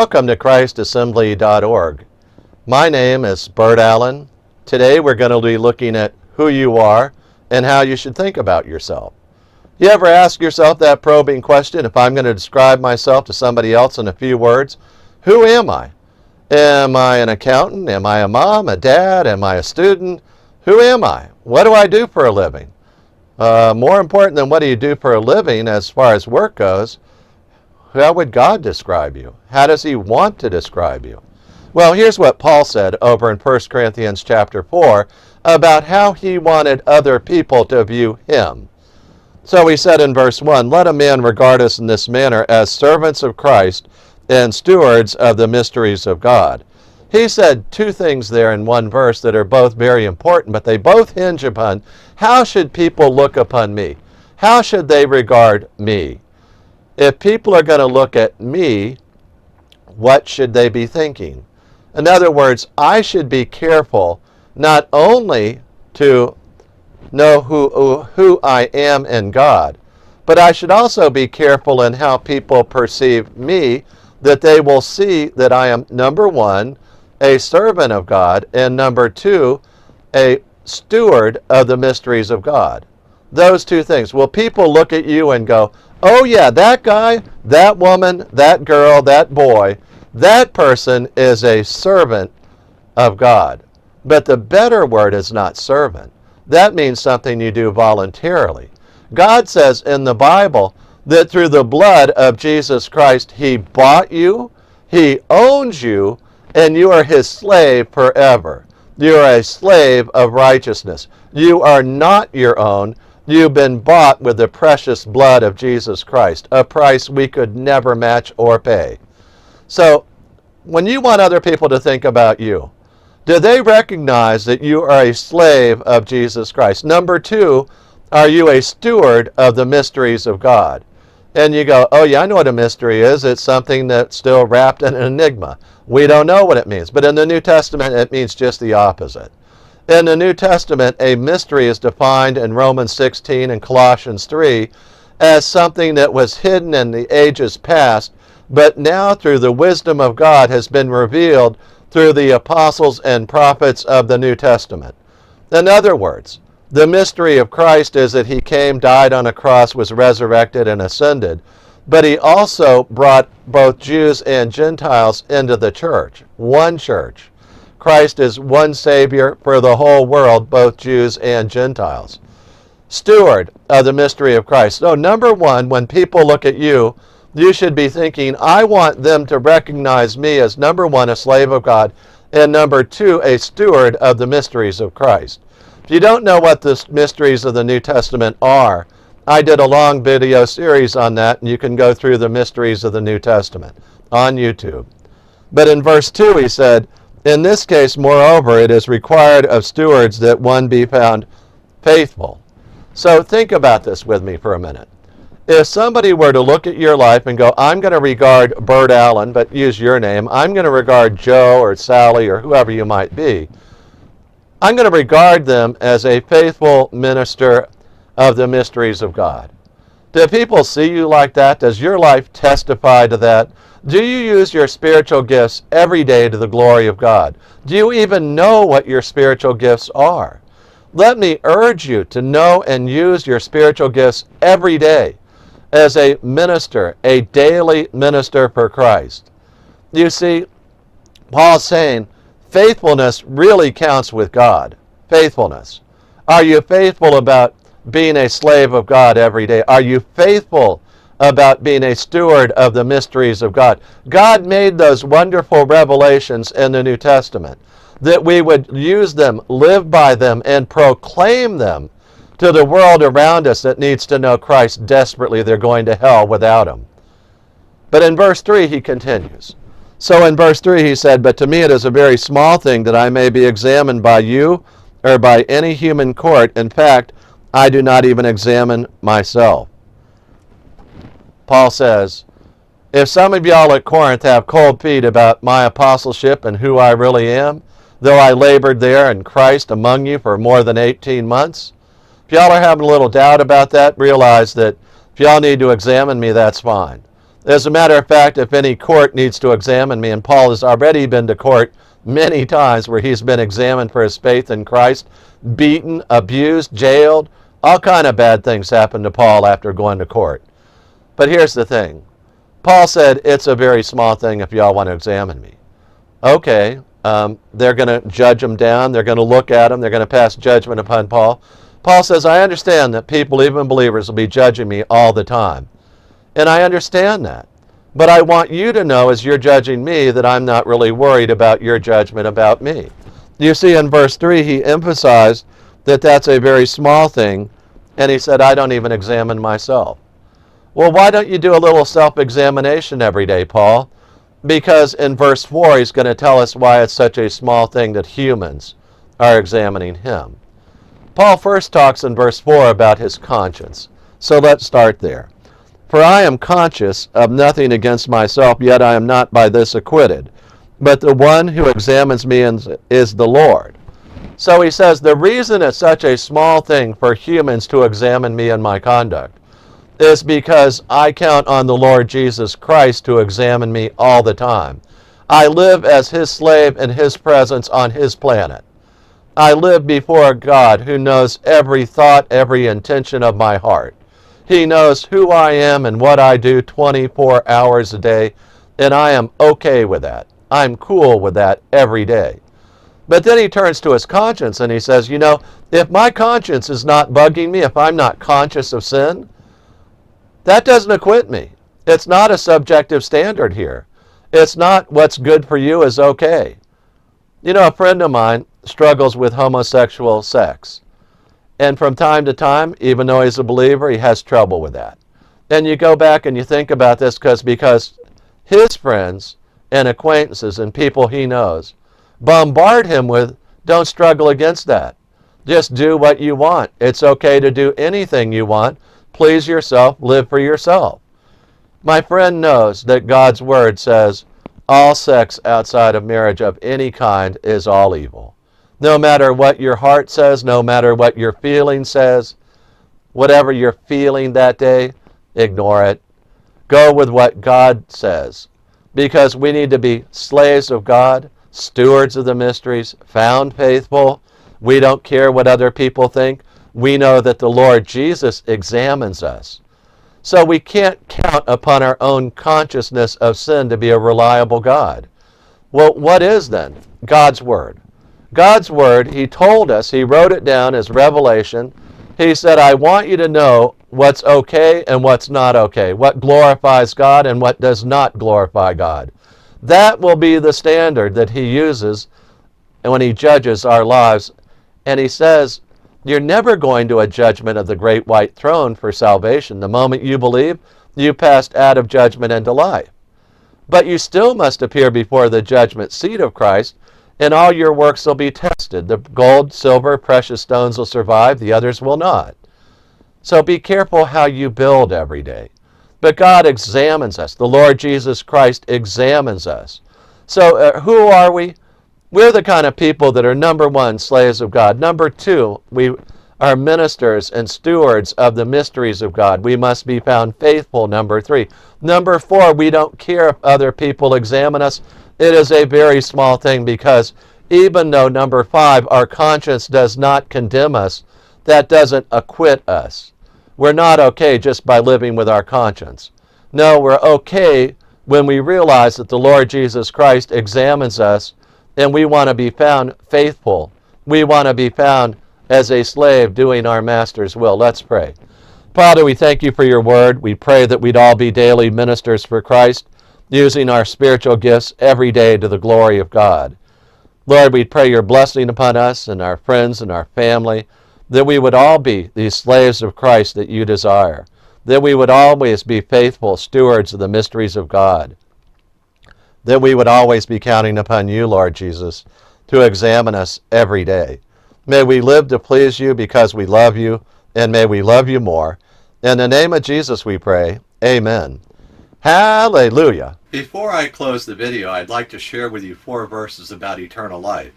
Welcome to ChristAssembly.org. My name is Bert Allen. Today we're going to be looking at who you are and how you should think about yourself. You ever ask yourself that probing question, if I'm going to describe myself to somebody else in a few words, who am I? Am I an accountant? Am I a mom, a dad? Am I a student? Who am I? What do I do for a living? More important than what do you do for a living as far as work goes, how would God describe you? How does he want to describe you? Well, here's what Paul said over in 1 Corinthians chapter 4 about how he wanted other people to view him. So he said in verse 1, "Let a man regard us in this manner as servants of Christ and stewards of the mysteries of God." He said two things there in one verse that are both very important, but they both hinge upon how should people look upon me? How should they regard me? If people are going to look at me, what should they be thinking? In other words, I should be careful not only to know who I am in God, but I should also be careful in how people perceive me, that they will see that I am, number one, a servant of God, and number two, a steward of the mysteries of God. Those two things. Will people look at you and go, oh yeah, that guy, that woman, that girl, that boy, that person is a servant of God. But the better word is not servant. That means something you do voluntarily. God says in the Bible that through the blood of Jesus Christ, he bought you, he owns you, and you are his slave forever. You are a slave of righteousness. You are not your own. You've been bought with the precious blood of Jesus Christ, a price we could never match or pay. So, when you want other people to think about you, do they recognize that you are a slave of Jesus Christ? Number two, are you a steward of the mysteries of God? And you go, oh yeah, I know what a mystery is. It's something that's still wrapped in an enigma. We don't know what it means. But in the New Testament, it means just the opposite. In the New Testament, a mystery is defined in Romans 16 and Colossians 3 as something that was hidden in the ages past, but now through the wisdom of God has been revealed through the apostles and prophets of the New Testament. In other words, the mystery of Christ is that he came, died on a cross, was resurrected, and ascended, but he also brought both Jews and Gentiles into the church, one church. Christ is one Savior for the whole world, both Jews and Gentiles. Steward of the mystery of Christ. So number one, when people look at you, you should be thinking, I want them to recognize me as number one, a slave of God, and number two, a steward of the mysteries of Christ. If you don't know what the mysteries of the New Testament are, I did a long video series on that, and you can go through the mysteries of the New Testament on YouTube. But in verse 2 he said, in this case, moreover, it is required of stewards that one be found faithful. So think about this with me for a minute. If somebody were to look at your life and go, I'm going to regard Bert Allen, but use your name, I'm going to regard Joe or Sally or whoever you might be, I'm going to regard them as a faithful minister of the mysteries of God. Do people see you like that? Does your life testify to that? Do you use your spiritual gifts every day to the glory of God? Do you even know what your spiritual gifts are? Let me urge you to know and use your spiritual gifts every day as a minister, a daily minister for Christ. You see, Paul's saying faithfulness really counts with God. Faithfulness. Are you faithful about being a slave of God every day? Are you faithful about being a steward of the mysteries of God? God made those wonderful revelations in the New Testament that we would use them, live by them, and proclaim them to the world around us that needs to know Christ desperately. They're going to hell without him. But in verse 3 he continues. So in verse 3 he said, but to me it is a very small thing that I may be examined by you or by any human court. In fact, I do not even examine myself. Paul says, if some of y'all at Corinth have cold feet about my apostleship and who I really am, though I labored there in Christ among you for more than 18 months, if y'all are having a little doubt about that, realize that if y'all need to examine me, that's fine. As a matter of fact, if any court needs to examine me, and Paul has already been to court many times where he's been examined for his faith in Christ, beaten, abused, jailed, all kind of bad things happened to Paul after going to court. But here's the thing. Paul said, it's a very small thing if y'all want to examine me. Okay, they're going to judge him down. They're going to look at him. They're going to pass judgment upon Paul. Paul says, I understand that people, even believers, will be judging me all the time. And I understand that. But I want you to know, as you're judging me, that I'm not really worried about your judgment about me. You see, in verse 3, he emphasized that that's a very small thing. And he said, I don't even examine myself. Well, why don't you do a little self-examination every day, Paul? Because in verse 4, he's going to tell us why it's such a small thing that humans are examining him. Paul first talks in verse 4 about his conscience. So let's start there. For I am conscious of nothing against myself, yet I am not by this acquitted. But the one who examines me is the Lord. So he says, the reason it's such a small thing for humans to examine me and my conduct is because I count on the Lord Jesus Christ to examine me all the time. I live as his slave in his presence on his planet. I live before God who knows every thought, every intention of my heart. He knows who I am and what I do 24 hours a day, and I am okay with that. I'm cool with that every day. But then he turns to his conscience and he says, you know, if my conscience is not bugging me, if I'm not conscious of sin, that doesn't acquit me. It's not a subjective standard here. It's not what's good for you is okay. You know, a friend of mine struggles with homosexual sex. And from time to time, even though he's a believer, he has trouble with that. And you go back and you think about this because his friends and acquaintances and people he knows bombard him with, don't struggle against that. Just do what you want. It's okay to do anything you want. Please yourself, live for yourself. My friend knows that God's word says all sex outside of marriage of any kind is all evil. No matter what your heart says, no matter what your feeling says, whatever you're feeling that day, ignore it. Go with what God says. Because we need to be slaves of God, stewards of the mysteries, found faithful. We don't care what other people think. We know that the Lord Jesus examines us. So we can't count upon our own consciousness of sin to be a reliable God. Well, what is then? God's Word. God's Word, He told us, He wrote it down as revelation. He said, I want you to know what's okay and what's not okay, what glorifies God and what does not glorify God. That will be the standard that He uses when He judges our lives. And He says, you're never going to a judgment of the great white throne for salvation. The moment you believe, you passed out of judgment into life. But you still must appear before the judgment seat of Christ, and all your works will be tested. The gold, silver, precious stones will survive, the others will not. So be careful how you build every day. But God examines us. The Lord Jesus Christ examines us. So who are we? We're the kind of people that are, number one, slaves of God. Number two, we are ministers and stewards of the mysteries of God. We must be found faithful, number three. Number four, we don't care if other people examine us. It is a very small thing because even though, number five, our conscience does not condemn us, that doesn't acquit us. We're not okay just by living with our conscience. No, we're okay when we realize that the Lord Jesus Christ examines us, and we want to be found faithful. We want to be found as a slave doing our Master's will. Let's pray. Father, we thank you for your word. We pray that we'd all be daily ministers for Christ, using our spiritual gifts every day to the glory of God. Lord, we pray your blessing upon us and our friends and our family, that we would all be these slaves of Christ that you desire, that we would always be faithful stewards of the mysteries of God, that we would always be counting upon you, Lord Jesus, to examine us every day. May we live to please you because we love you, and may we love you more. In the name of Jesus we pray, amen. Hallelujah. Before I close the video, I'd like to share with you 4 verses about eternal life.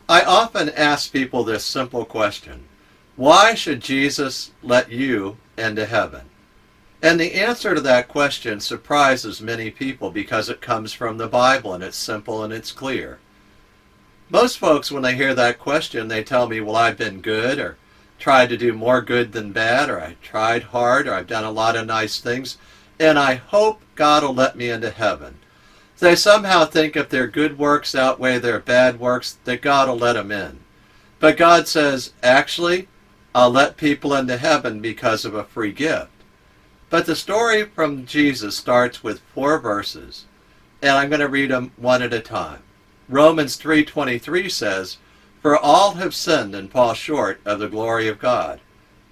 I often ask people this simple question: why should Jesus let you into heaven? And the answer to that question surprises many people because it comes from the Bible and it's simple and it's clear. Most folks, when they hear that question, they tell me, well, I've been good, or tried to do more good than bad, or I tried hard, or I've done a lot of nice things, and I hope God will let me into heaven. They somehow think if their good works outweigh their bad works, that God will let them in. But God says, actually, I'll let people into heaven because of a free gift. But the story from Jesus starts with 4 verses, and I'm going to read them one at a time. Romans 3:23 says, "For all have sinned and fall short of the glory of God."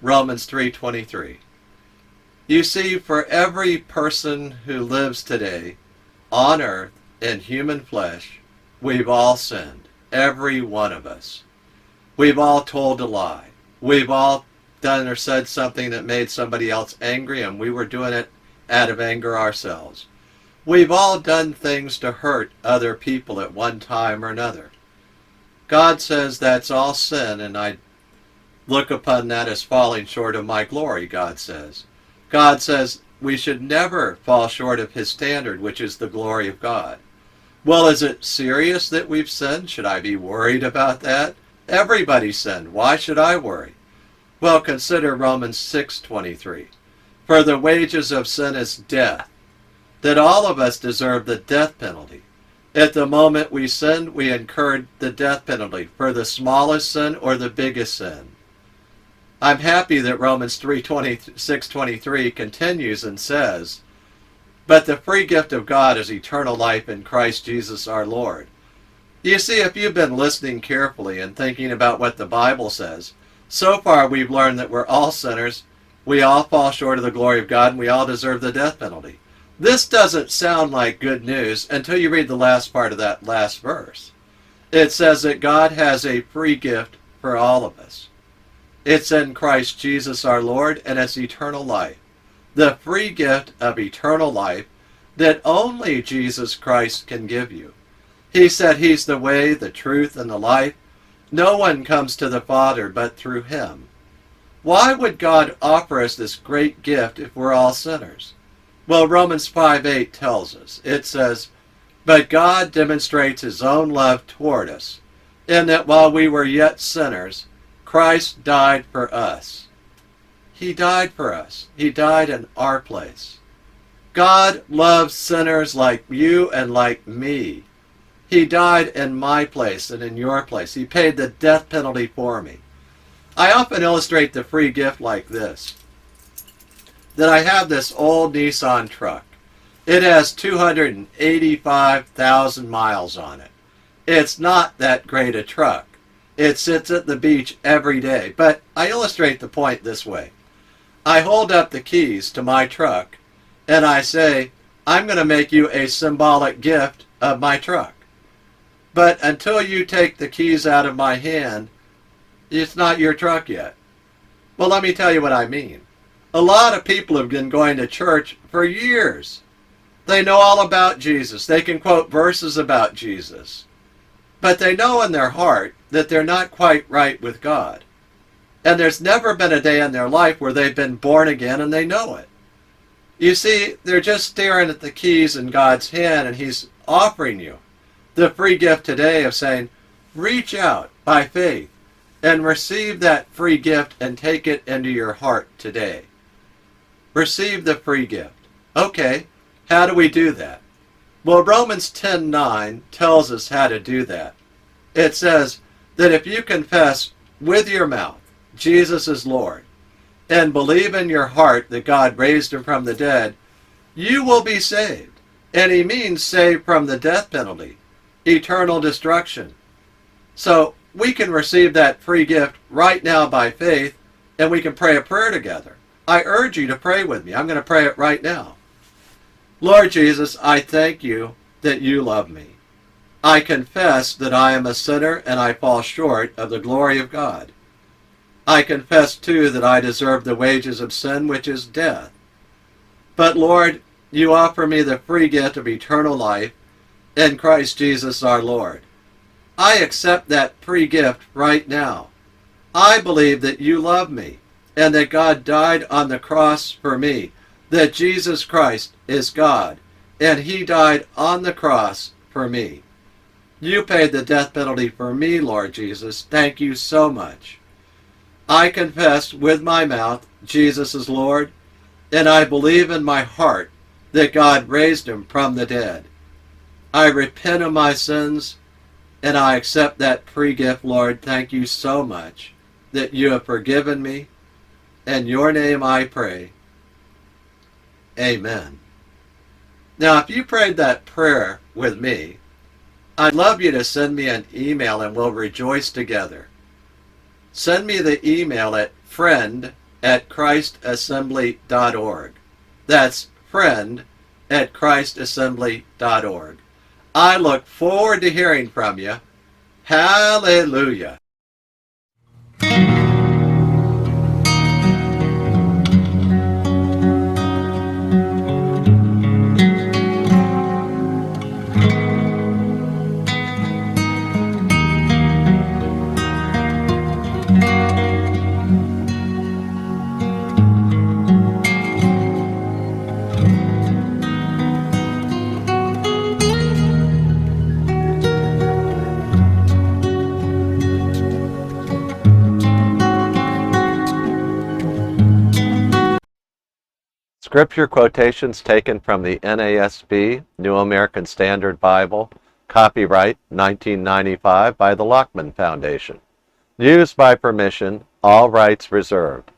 Romans 3:23. You see, for every person who lives today on earth in human flesh, we've all sinned, every one of us. We've all told a lie. We've all done or said something that made somebody else angry, and we were doing it out of anger ourselves. We've all done things to hurt other people at one time or another. God says that's all sin, and I look upon that as falling short of my glory, God says. God says we should never fall short of his standard, which is the glory of God. Well, is it serious that we've sinned? Should I be worried about that? Everybody sinned. Why should I worry? Well, consider Romans 6:23. For the wages of sin is death, that all of us deserve the death penalty. At the moment we sinned, we incurred the death penalty for the smallest sin or the biggest sin. I'm happy that Romans 6:23 continues and says, "But the free gift of God is eternal life in Christ Jesus our Lord." You see, if you've been listening carefully and thinking about what the Bible says, so far we've learned that we're all sinners, we all fall short of the glory of God, and we all deserve the death penalty. This doesn't sound like good news until you read the last part of that last verse. It says that God has a free gift for all of us. It's in Christ Jesus our Lord, and it's eternal life. The free gift of eternal life that only Jesus Christ can give you. He said he's the way, the truth, and the life. No one comes to the Father but through him. Why would God offer us this great gift if we're all sinners? Well, Romans 5:8 tells us. It says, "But God demonstrates his own love toward us, in that while we were yet sinners, Christ died for us." He died for us. He died in our place. God loves sinners like you and like me. He died in my place and in your place. He paid the death penalty for me. I often illustrate the free gift like this. That I have this old Nissan truck. It has 285,000 miles on it. It's not that great a truck. It sits at the beach every day. But I illustrate the point this way. I hold up the keys to my truck and I say, I'm going to make you a symbolic gift of my truck. But until you take the keys out of my hand, it's not your truck yet. Well, let me tell you what I mean. A lot of people have been going to church for years. They know all about Jesus. They can quote verses about Jesus. But they know in their heart that they're not quite right with God. And there's never been a day in their life where they've been born again and they know it. You see, they're just staring at the keys in God's hand, and he's offering you the free gift today of saying, reach out by faith and receive that free gift and take it into your heart today. Receive the free gift. Okay, how do we do that? Well, Romans 10:9 tells us how to do that. It says that if you confess with your mouth Jesus is Lord and believe in your heart that God raised him from the dead, you will be saved. And he means saved from the death penalty, eternal destruction. So we can receive that free gift right now by faith, and we can pray a prayer together. I urge you to pray with me. I'm going to pray it right now. Lord Jesus, I thank you that you love me. I confess that I am a sinner and I fall short of the glory of God. I confess too that I deserve the wages of sin, which is death. But Lord, you offer me the free gift of eternal life in Christ Jesus our Lord. I accept that free gift right now. I believe that you love me and that God died on the cross for me, that Jesus Christ is God, and He died on the cross for me. You paid the death penalty for me, Lord Jesus. Thank you so much. I confess with my mouth Jesus is Lord, and I believe in my heart that God raised Him from the dead. I repent of my sins, and I accept that free gift, Lord. Thank you so much that you have forgiven me. In your name I pray. Amen. Now, if you prayed that prayer with me, I'd love you to send me an email and we'll rejoice together. Send me the email at friend@christassembly.org. That's friend@christassembly.org. I look forward to hearing from you. Hallelujah. Scripture quotations taken from the NASB, New American Standard Bible, copyright 1995 by the Lockman Foundation. Used by permission, all rights reserved.